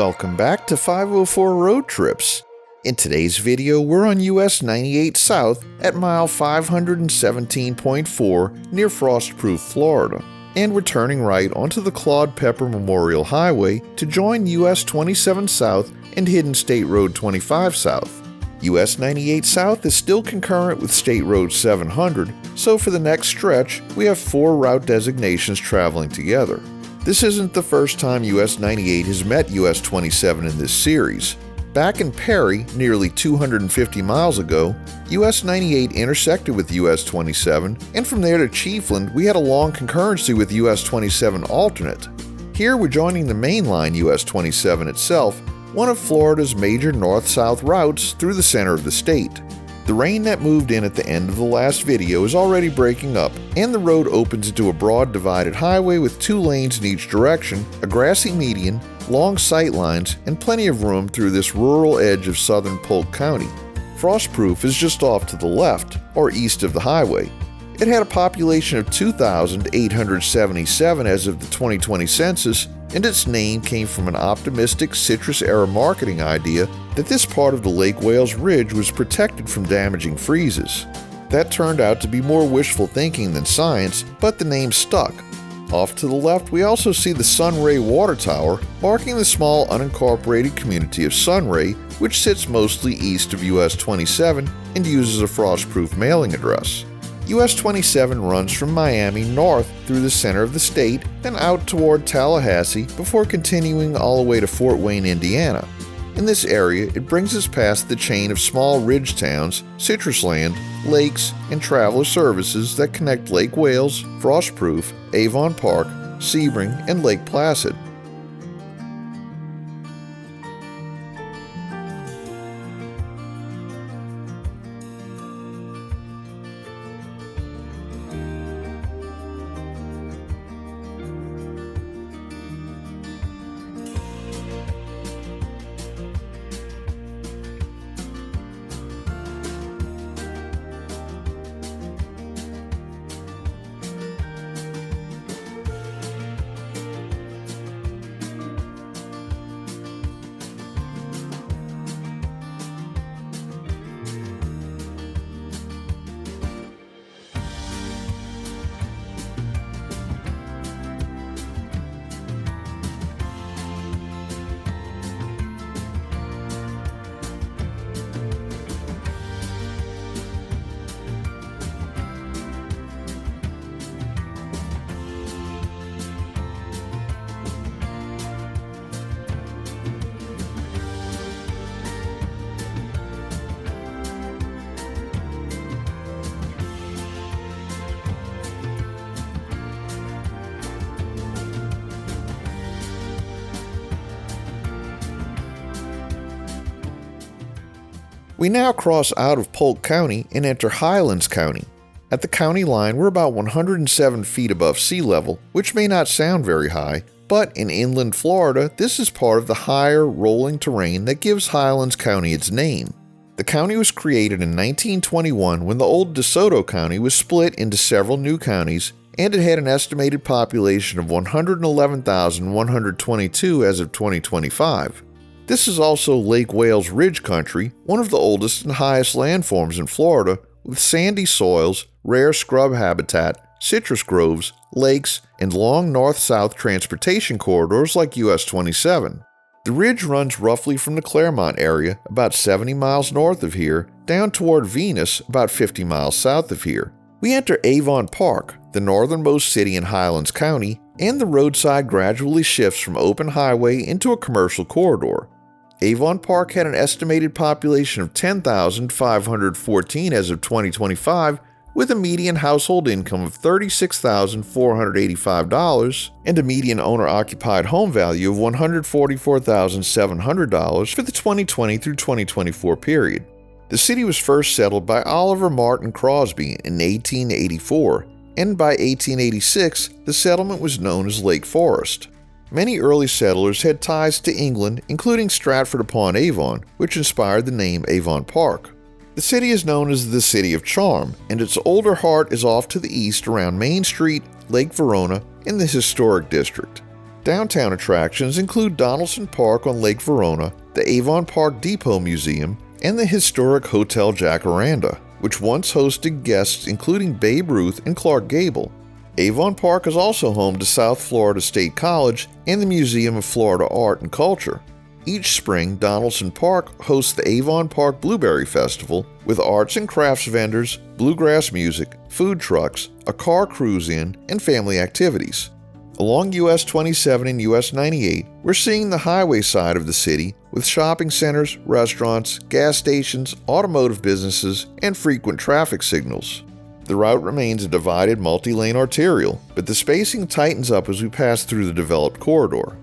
Welcome back to 504 Road Trips. In today's video, we're on US-98 South at mile 517.4 near Frostproof, Florida, and we're turning right onto the Claude Pepper Memorial Highway to join US-27 South and Hidden State Road 25 South. US-98 South is still concurrent with State Road 700, so for the next stretch, we have 4 route designations traveling together. This isn't the first time US-98 has met US-27 in this series. Back in Perry, nearly 250 miles ago, US-98 intersected with US-27, and from there to Chiefland, we had a long concurrency with US-27 alternate. Here we're joining the mainline US-27 itself, one of Florida's major north-south routes through the center of the state. The rain that moved in at the end of the last video is already breaking up, and the road opens into a broad divided highway with 2 lanes in each direction, a grassy median, long sight lines, and plenty of room through this rural edge of southern Polk County. Frostproof is just off to the left, or east of the highway. It had a population of 2,877 as of the 2020 census, and its name came from an optimistic citrus-era marketing idea that this part of the Lake Wales Ridge was protected from damaging freezes. That turned out to be more wishful thinking than science, but the name stuck. Off to the left, we also see the Sunray Water Tower, marking the small unincorporated community of Sunray, which sits mostly east of US-27 and uses a Frostproof mailing address. US-27 runs from Miami north through the center of the state, then out toward Tallahassee before continuing all the way to Fort Wayne, Indiana. In this area, it brings us past the chain of small ridge towns, citrus land, lakes, and traveler services that connect Lake Wales, Frostproof, Avon Park, Sebring, and Lake Placid. We now cross out of Polk County and enter Highlands County. At the county line, we're about 107 feet above sea level, which may not sound very high, but in inland Florida, this is part of the higher, rolling terrain that gives Highlands County its name. The county was created in 1921 when the old DeSoto County was split into several new counties, and it had an estimated population of 111,122 as of 2025. This is also Lake Wales Ridge Country, one of the oldest and highest landforms in Florida, with sandy soils, rare scrub habitat, citrus groves, lakes, and long north-south transportation corridors like US-27. The ridge runs roughly from the Claremont area, about 70 miles north of here, down toward Venus, about 50 miles south of here. We enter Avon Park, the northernmost city in Highlands County, and the roadside gradually shifts from open highway into a commercial corridor. Avon Park had an estimated population of 10,514 as of 2025, with a median household income of $36,485 and a median owner-occupied home value of $144,700 for the 2020 through 2024 period. The city was first settled by Oliver Martin Crosby in 1884, and by 1886, the settlement was known as Lake Forest. Many early settlers had ties to England, including Stratford-upon-Avon, which inspired the name Avon Park. The city is known as the City of Charm, and its older heart is off to the east around Main Street, Lake Verona, in the Historic District. Downtown attractions include Donaldson Park on Lake Verona, the Avon Park Depot Museum, and the historic Hotel Jacaranda, which once hosted guests including Babe Ruth and Clark Gable. Avon Park is also home to South Florida State College and the Museum of Florida Art and Culture. Each spring, Donaldson Park hosts the Avon Park Blueberry Festival with arts and crafts vendors, bluegrass music, food trucks, a car cruise-in, and family activities. Along US 27 and US 98, we're seeing the highway side of the city with shopping centers, restaurants, gas stations, automotive businesses, and frequent traffic signals. The route remains a divided multi-lane arterial, but the spacing tightens up as we pass through the developed corridor.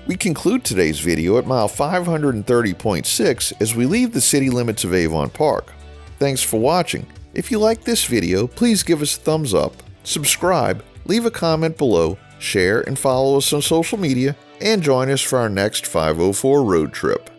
We conclude today's video at mile 530.6 as we leave the city limits of Avon Park. Thanks for watching. If you liked this video, please give us a thumbs up, subscribe, leave a comment below, share and follow us on social media, and join us for our next 504 road trip.